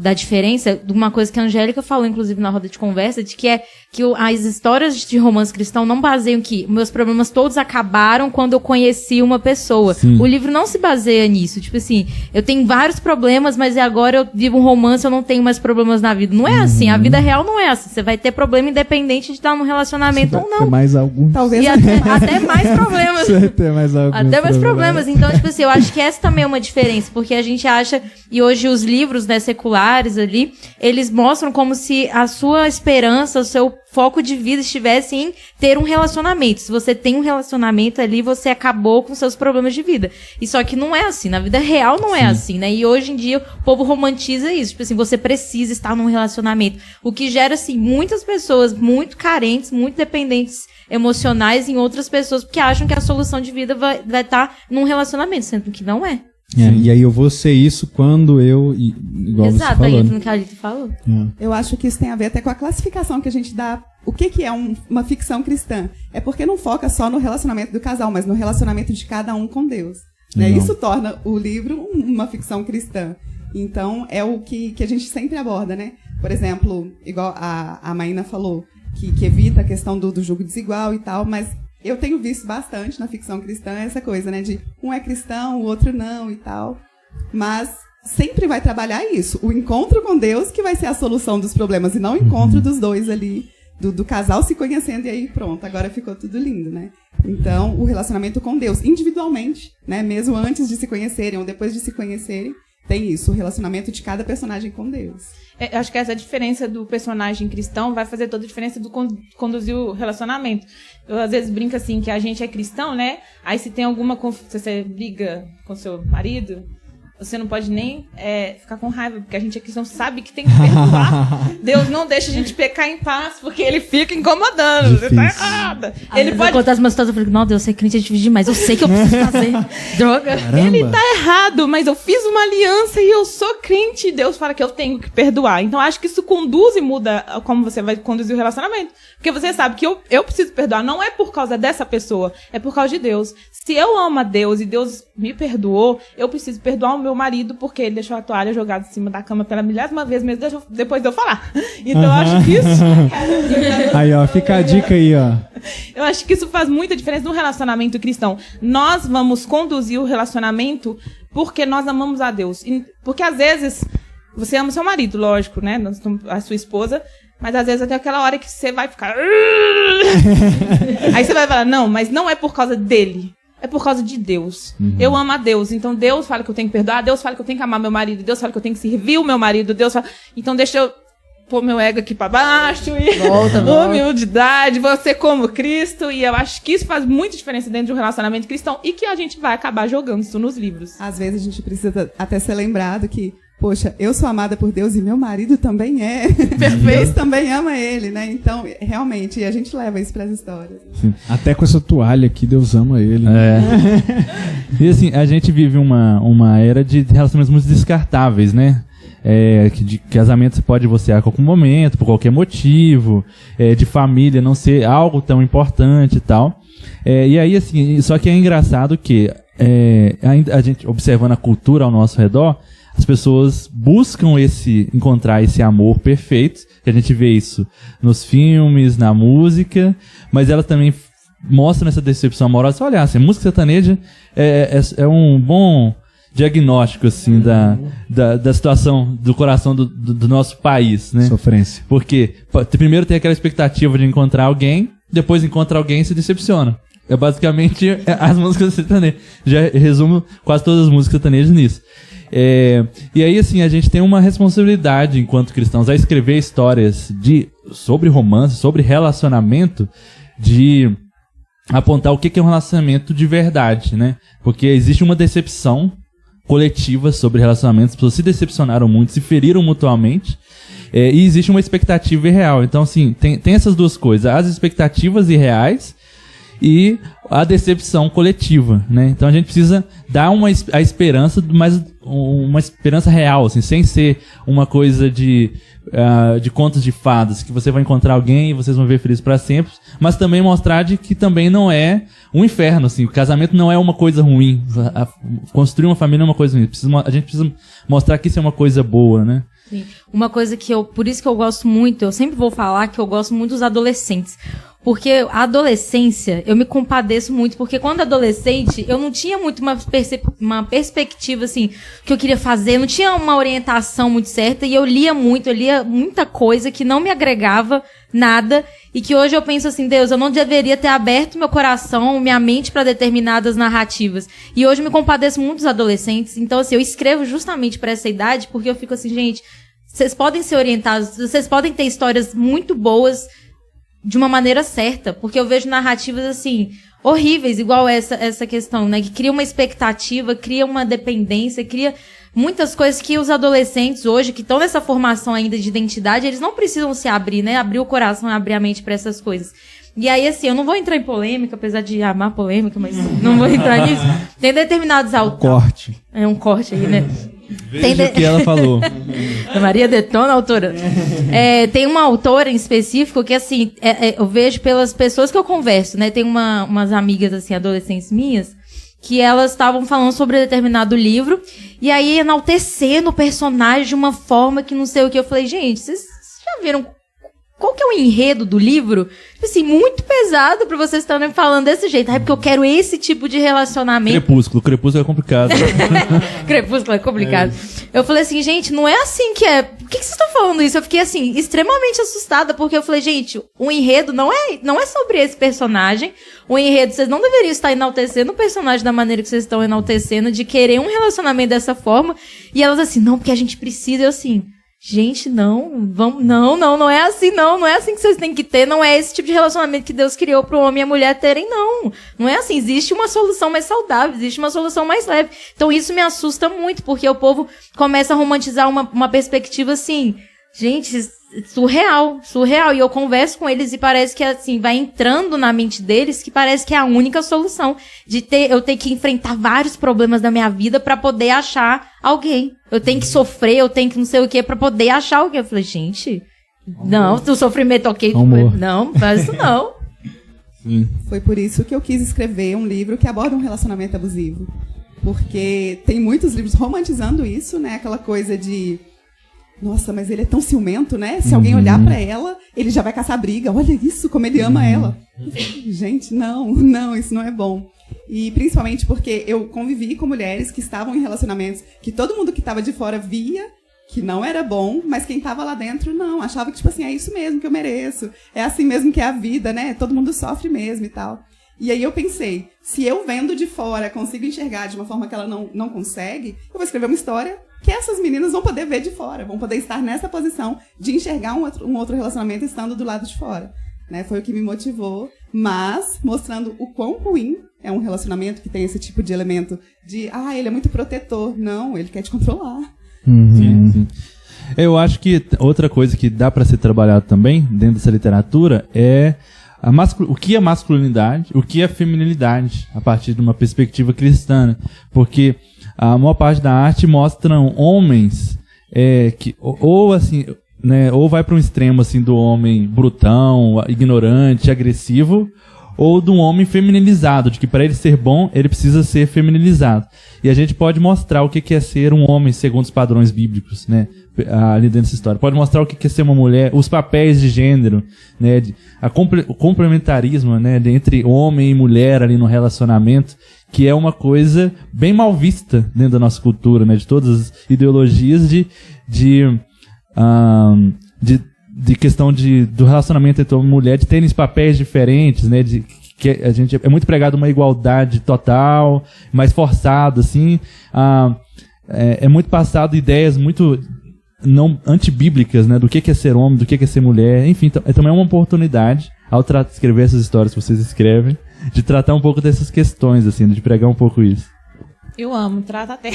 da diferença, de uma coisa que a Angélica falou, inclusive, na roda de conversa, de que as histórias de romance cristão não baseiam que meus problemas todos acabaram quando eu conheci uma pessoa. Sim. O livro não se baseia nisso. Tipo assim, eu tenho vários problemas, mas agora eu vivo um romance, eu não tenho mais problemas na vida. Não é assim. A vida real não é assim. Você vai ter problema independente de estar num relacionamento ou não. Ter mais algum. Talvez e até mais problemas. Você vai ter mais algum. Até mais problemas. Então, tipo assim, eu acho que essa também é uma diferença, porque a gente acha, e hoje os livros, né, seculares ali, eles mostram como se a sua esperança, o seu foco de vida estivesse em ter um relacionamento. Se você tem um relacionamento ali, você acabou com seus problemas de vida. E só que não é assim. Na vida real não é assim, né? E hoje em dia o povo romantiza isso. Tipo assim, você precisa estar num relacionamento. O que gera, assim, muitas pessoas muito carentes, muito dependentes emocionais em outras pessoas, porque acham que a solução de vida vai estar num relacionamento, sendo que não é. E aí eu vou ser isso quando eu... Igual exato, você falou, aí entra no que a Alita falou. Eu acho que isso tem a ver até com a classificação que a gente dá. O que é uma ficção cristã? É porque não foca só no relacionamento do casal, mas no relacionamento de cada um com Deus. Né? Isso torna o livro uma ficção cristã. Então, é o que a gente sempre aborda, né? Por exemplo, igual a Maína falou, que evita a questão do julgo desigual e tal, mas... Eu tenho visto bastante na ficção cristã essa coisa, né? De um é cristão, o outro não e tal. Mas sempre vai trabalhar isso. O encontro com Deus que vai ser a solução dos problemas. E não o encontro dos dois ali, do casal se conhecendo e aí pronto, agora ficou tudo lindo, né? Então, o relacionamento com Deus, individualmente, né? Mesmo antes de se conhecerem ou depois de se conhecerem, tem isso, o relacionamento de cada personagem com Deus. Acho que essa diferença do personagem cristão vai fazer toda a diferença do conduzir o relacionamento. Eu, às vezes, brinco assim, que a gente é cristão, né? Aí se tem alguma... Se você briga com seu marido, você não pode nem ficar com raiva, porque a gente é cristão, sabe que tem que perdoar. Deus não deixa a gente pecar em paz, porque ele fica incomodando. Você tá errada. Ele pode... acontece uma situação, eu falo, não, Deus, você é crente, é difícil demais. Eu sei que eu preciso fazer. Droga. Caramba. Ele tá errado, mas eu fiz uma aliança e eu sou crente. E Deus fala que eu tenho que perdoar. Então, acho que isso conduz e muda como você vai conduzir o relacionamento. Porque você sabe que eu preciso perdoar. Não é por causa dessa pessoa, é por causa de Deus. Se eu amo a Deus e Deus me perdoou, eu preciso perdoar o meu marido porque ele deixou a toalha jogada em cima da cama pela milésima vez, mesmo depois de eu falar. Então, eu acho que isso... Aí, ó, fica a dica aí, ó. Eu acho que isso faz muita diferença no relacionamento cristão. Nós vamos conduzir o relacionamento porque nós amamos a Deus. Porque, às vezes, você ama seu marido, lógico, né? A sua esposa... Mas às vezes até aquela hora que você vai ficar... Aí você vai falar, não, mas não é por causa dele. É por causa de Deus. Eu amo a Deus. Então Deus fala que eu tenho que perdoar. Deus fala que eu tenho que amar meu marido. Deus fala que eu tenho que servir o meu marido. Deus fala... Então deixa eu pôr meu ego aqui pra baixo. E... Volta. Humildade. Você como Cristo. E eu acho que isso faz muita diferença dentro de um relacionamento cristão. E que a gente vai acabar jogando isso nos livros. Às vezes a gente precisa até ser lembrado que... Poxa, eu sou amada por Deus e meu marido também é. Deus também ama ele, né? Então, realmente, a gente leva isso para as histórias. Sim. Até com essa toalha aqui, Deus ama ele. E assim, a gente vive uma era de relacionamentos muito descartáveis, né? De casamento pode você a qualquer momento, por qualquer motivo, de família não ser algo tão importante e tal. E aí, assim, só que é engraçado que a gente, observando a cultura ao nosso redor, as pessoas buscam encontrar esse amor perfeito, que a gente vê isso nos filmes, na música, mas ela também mostra essa decepção amorosa. Olha, assim, a música sertaneja é um bom diagnóstico, assim, da situação do coração do nosso país, né? Sofrência. Porque primeiro tem aquela expectativa de encontrar alguém, depois encontra alguém e se decepciona. É basicamente as músicas sertanejas. Já resumo quase todas as músicas sertanejas nisso. E aí, assim, a gente tem uma responsabilidade enquanto cristãos a escrever histórias sobre romance, sobre relacionamento, de apontar o que é um relacionamento de verdade, né? Porque existe uma decepção coletiva sobre relacionamentos, as pessoas se decepcionaram muito, se feriram mutuamente, e existe uma expectativa irreal. Então, assim, tem essas duas coisas, as expectativas irreais e a decepção coletiva, né? Então a gente precisa dar a esperança, mas uma esperança real, assim, sem ser uma coisa de contos de fadas, que você vai encontrar alguém e vocês vão viver felizes para sempre, mas também mostrar de que também não é um inferno, assim, o casamento não é uma coisa ruim, construir uma família é uma coisa ruim, a gente precisa mostrar que isso é uma coisa boa, né? Sim. Uma coisa por isso que eu gosto muito, eu sempre vou falar que eu gosto muito dos adolescentes. Porque a adolescência, eu me compadeço muito, porque quando adolescente, eu não tinha muito uma perspectiva, assim, que eu queria fazer, não tinha uma orientação muito certa, e eu lia muita coisa que não me agregava nada, e que hoje eu penso assim, Deus, eu não deveria ter aberto meu coração, minha mente para determinadas narrativas. E hoje eu me compadeço muito dos adolescentes, então assim, eu escrevo justamente para essa idade, porque eu fico assim, gente, vocês podem ser orientados, vocês podem ter histórias muito boas, de uma maneira certa, porque eu vejo narrativas, assim, horríveis, igual essa questão, né, que cria uma expectativa, cria uma dependência, cria muitas coisas que os adolescentes hoje, que estão nessa formação ainda de identidade, eles não precisam se abrir, né, abrir o coração, abrir a mente para essas coisas. E aí, assim, eu não vou entrar em polêmica, apesar de amar polêmica, mas não vou entrar nisso. Tem determinados autores... Corte. É um corte aí, né? Veja o que ela falou. A Maria detona a autora. Tem uma autora em específico que, assim, eu vejo pelas pessoas que eu converso, né? Tem umas amigas, assim, adolescentes minhas, que elas estavam falando sobre determinado livro, e aí enaltecendo o personagem de uma forma que não sei o que. Eu falei, gente, vocês já viram qual que é o enredo do livro? Tipo assim, muito pesado pra vocês estarem falando desse jeito. Porque eu quero esse tipo de relacionamento. Crepúsculo é complicado. Crepúsculo é complicado. Eu falei assim, gente, não é assim que é. Por que vocês estão falando isso? Eu fiquei assim, extremamente assustada, porque eu falei, gente, o enredo não é sobre esse personagem. O enredo, vocês não deveriam estar enaltecendo o personagem da maneira que vocês estão enaltecendo, de querer um relacionamento dessa forma. E elas assim, não, porque a gente precisa, eu assim... Gente, não é assim, não é assim que vocês têm que ter, não é esse tipo de relacionamento que Deus criou para o homem e a mulher terem, não é assim, existe uma solução mais saudável, existe uma solução mais leve, então isso me assusta muito, porque o povo começa a romantizar uma perspectiva assim, gente, surreal, e eu converso com eles e parece que assim, vai entrando na mente deles que parece que é a única solução, eu ter que enfrentar vários problemas da minha vida para poder achar alguém. Eu tenho que sofrer, eu tenho que não sei o que pra poder achar alguém. Eu falei, gente, não, o sofrimento ok. Não, faz isso não. Sim. Foi por isso que eu quis escrever um livro que aborda um relacionamento abusivo. Porque tem muitos livros romantizando isso, né? Aquela coisa de... Nossa, mas ele é tão ciumento, né? Se alguém olhar pra ela, ele já vai caçar briga. Olha isso, como ele ama ela. Gente, não, isso não é bom. E principalmente porque eu convivi com mulheres que estavam em relacionamentos que todo mundo que estava de fora via que não era bom, mas quem estava lá dentro não, achava que tipo assim, é isso mesmo que eu mereço, é assim mesmo que é a vida, né? Todo mundo sofre mesmo e tal. E aí eu pensei, se eu vendo de fora consigo enxergar de uma forma que ela não consegue, eu vou escrever uma história que essas meninas vão poder ver de fora, vão poder estar nessa posição de enxergar um outro relacionamento estando do lado de fora. Né? Foi o que me motivou, mas mostrando o quão ruim é um relacionamento que tem esse tipo de elemento de, ele é muito protetor. Não, ele quer te controlar. Sim. Eu acho que outra coisa que dá para ser trabalhado também dentro dessa literatura é o que é masculinidade, o que é feminilidade, a partir de uma perspectiva cristã. Porque a maior parte da arte mostram homens que, ou assim, né, ou vai para um extremo assim, do homem brutão, ignorante, agressivo, ou de um homem feminilizado, de que para ele ser bom, ele precisa ser feminilizado. E a gente pode mostrar o que é ser um homem segundo os padrões bíblicos, né, ali dentro dessa história. Pode mostrar o que é ser uma mulher, os papéis de gênero, né, o complementarismo, né, entre homem e mulher ali no relacionamento, que é uma coisa bem mal vista dentro da nossa cultura, né, de todas as ideologias de questão do relacionamento entre homem e mulher, de terem papéis diferentes, né, que a gente é muito pregado uma igualdade total, mais forçada, assim, é muito passado ideias muito não antibíblicas, né, do que é ser homem, do que é ser mulher, enfim, também é uma oportunidade, ao escrever essas histórias que vocês escrevem, de tratar um pouco dessas questões, assim, de pregar um pouco isso. Eu amo, trata até.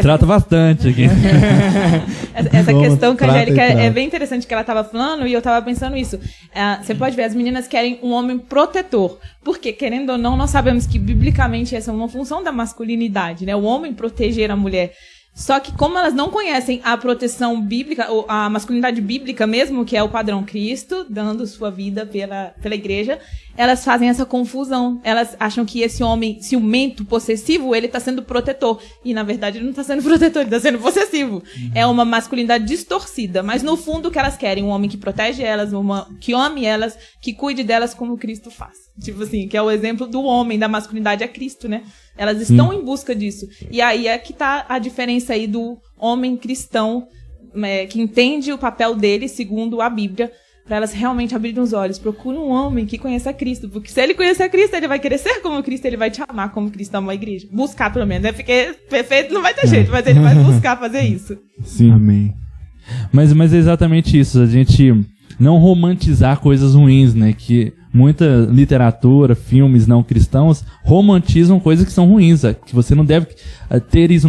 Trata bastante aqui. Essa questão que a Angélica é bem interessante que ela estava falando, e eu estava pensando isso. Você pode ver, as meninas querem um homem protetor. Porque, querendo ou não, nós sabemos que, biblicamente, essa é uma função da masculinidade, né? O homem proteger a mulher. Só que como elas não conhecem a proteção bíblica, ou a masculinidade bíblica mesmo, que é o padrão Cristo, dando sua vida pela igreja, elas fazem essa confusão. Elas acham que esse homem ciumento, possessivo, ele tá sendo protetor. E, na verdade, ele não tá sendo protetor, ele tá sendo possessivo. É uma masculinidade distorcida. Mas, no fundo, o que elas querem? Um homem que protege elas, que ame elas, que cuide delas como Cristo faz. Tipo assim, que é o exemplo do homem, da masculinidade é Cristo, né? Elas estão em busca disso. E aí é que tá a diferença aí do homem cristão, que entende o papel dele, segundo a Bíblia, para elas realmente abrirem os olhos. Procura um homem que conheça Cristo, porque se ele conhecer Cristo, ele vai querer ser como Cristo, ele vai te amar como Cristo ama a igreja. Buscar, pelo menos, né? Porque perfeito não vai ter jeito, mas ele vai buscar fazer isso. Sim. Amém. Mas é exatamente isso, a gente não romantizar coisas ruins, né? Que muita literatura, filmes não cristãos romantizam coisas que são ruins, que você não deve ter isso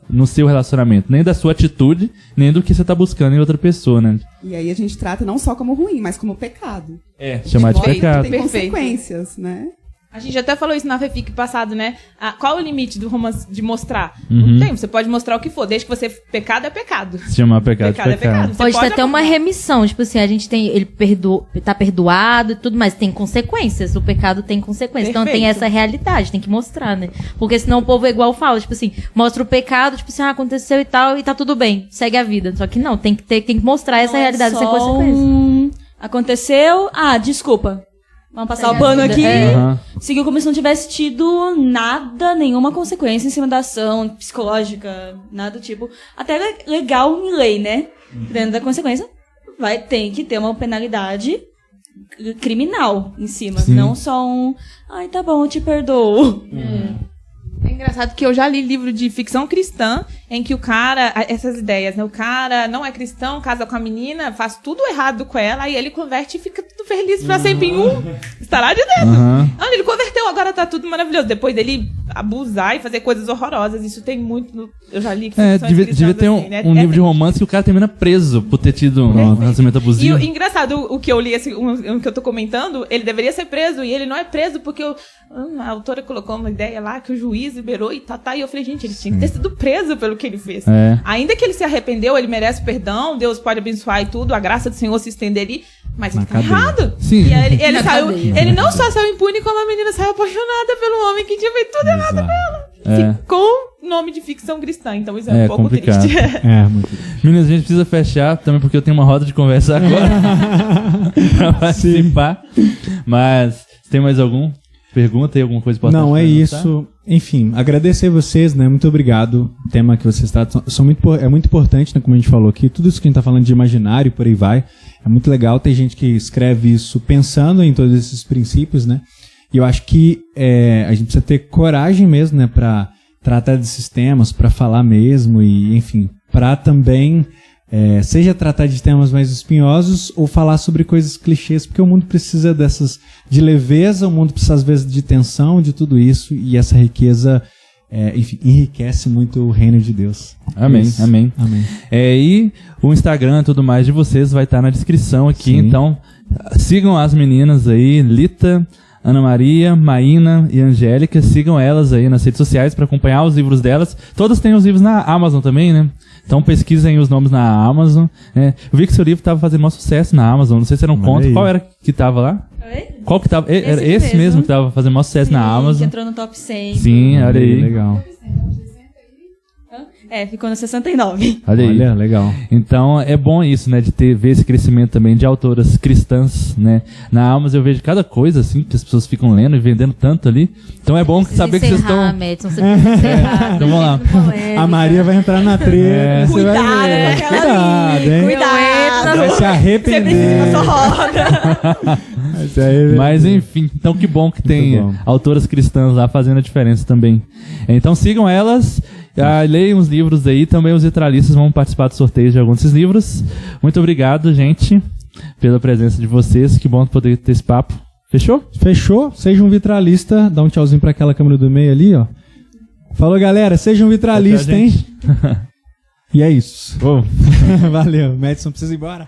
no seu relacionamento, nem da sua atitude, nem do que você está buscando em outra pessoa, né? E aí a gente trata não só como ruim, mas como pecado. Chamar de pecado. Tem consequências, né? A gente até falou isso na FEFIC passado, né? Qual é o limite do romance de mostrar? Não tem, você pode mostrar o que for, desde que você... Pecado é pecado. Se chamar pecado é pecado. Pode ter até uma remissão, tipo assim, a gente tem... Ele tá perdoado e tudo, mas tem consequências. O pecado tem consequências. Perfeito. Então tem essa realidade, tem que mostrar, né? Porque senão o povo é igual fala, tipo assim, mostra o pecado, tipo assim, aconteceu e tal, e tá tudo bem, segue a vida. Só que não, tem que mostrar essa realidade, sem consequências. Aconteceu, desculpa. Vamos passar o pano aqui. Seguiu como se não tivesse tido nada, nenhuma consequência em cima da ação psicológica, nada do tipo. Até legal em lei, né? Dentro da consequência, tem que ter uma penalidade criminal em cima. Sim. Não só tá bom, eu te perdoo. É engraçado que eu já li livro de ficção cristã em que o cara, essas ideias, né? O cara não é cristão, casa com a menina, faz tudo errado com ela, aí ele converte e fica tudo feliz pra sempre em está lá de dentro. Ele converteu, agora tá tudo maravilhoso. Depois dele abusar e fazer coisas horrorosas, isso tem muito, eu já li. Devia ter assim, um livro de romance que o cara termina preso por ter tido um relacionamento abusivo. E engraçado, o que eu li, o que eu tô comentando, ele deveria ser preso, e ele não é preso porque a autora colocou uma ideia lá que o juiz liberou e e eu falei, gente, ele tinha que ter sido preso pelo que ele fez. Ainda que ele se arrependeu, ele merece perdão, Deus pode abençoar e tudo, a graça do Senhor se estender mas ele tá errado. Sim. E aí ele saiu, ele não só saiu impune, como a menina saiu apaixonada pelo homem que tinha feito tudo errado nela. Com nome de ficção cristã, então isso é um pouco complicado. Triste. Muito triste. Meninas, a gente precisa fechar também porque eu tenho uma roda de conversa agora pra participar. Mas, tem mais algum? Pergunta, tem alguma coisa pra Não, é isso. Enfim, agradecer vocês, né? Muito obrigado. O tema que vocês tratam é muito importante, né? Como a gente falou aqui. Tudo isso que a gente tá falando de imaginário e por aí vai. É muito legal. Tem gente que escreve isso pensando em todos esses princípios, né? E eu acho que a gente precisa ter coragem mesmo, né? Pra tratar desses temas, pra falar mesmo e, enfim, pra também... seja tratar de temas mais espinhosos ou falar sobre coisas clichês, porque o mundo precisa de leveza, o mundo precisa às vezes de tensão, de tudo isso, e essa riqueza, enfim, enriquece muito o reino de Deus. Amém, amém. E o Instagram e tudo mais de vocês vai estar na descrição aqui, Sim. Então sigam as meninas aí, Lita, Ana Maria, Maína e Angélica, sigam elas aí nas redes sociais para acompanhar os livros delas. Todas têm os livros na Amazon também, né? Então pesquisem os nomes na Amazon. Né? Eu vi que seu livro estava fazendo maior sucesso na Amazon. Não sei se era um conto. Qual era que estava lá? Oi? Qual que estava? Era esse mesmo que estava fazendo maior sucesso na Amazon. Que entrou no top 100. Sim, olha aí. Legal. Ficou no 69. Olha aí. Olha, legal. Então é bom isso, né? De ver esse crescimento também de autoras cristãs, né? Na Amazon eu vejo cada coisa, assim, que as pessoas ficam lendo e vendendo tanto ali. Então é bom saber que vocês estão... Madison, você precisa encerrar. Então vamos lá. A Maria vai entrar na treta. Cuidado, hein? Cuidado. Vai se arrepender. Mas enfim, então que bom que tem autoras cristãs lá fazendo a diferença também. Então sigam elas. Leiam os livros aí, também os vitralistas vão participar do sorteio de alguns desses livros. Muito obrigado, gente, pela presença de vocês. Que bom poder ter esse papo. Fechou? Fechou? Seja um vitralista. Dá um tchauzinho pra aquela câmera do meio ali, ó. Falou, galera. Seja um vitralista, hein? E é isso. Oh. Valeu. Madison precisa ir embora.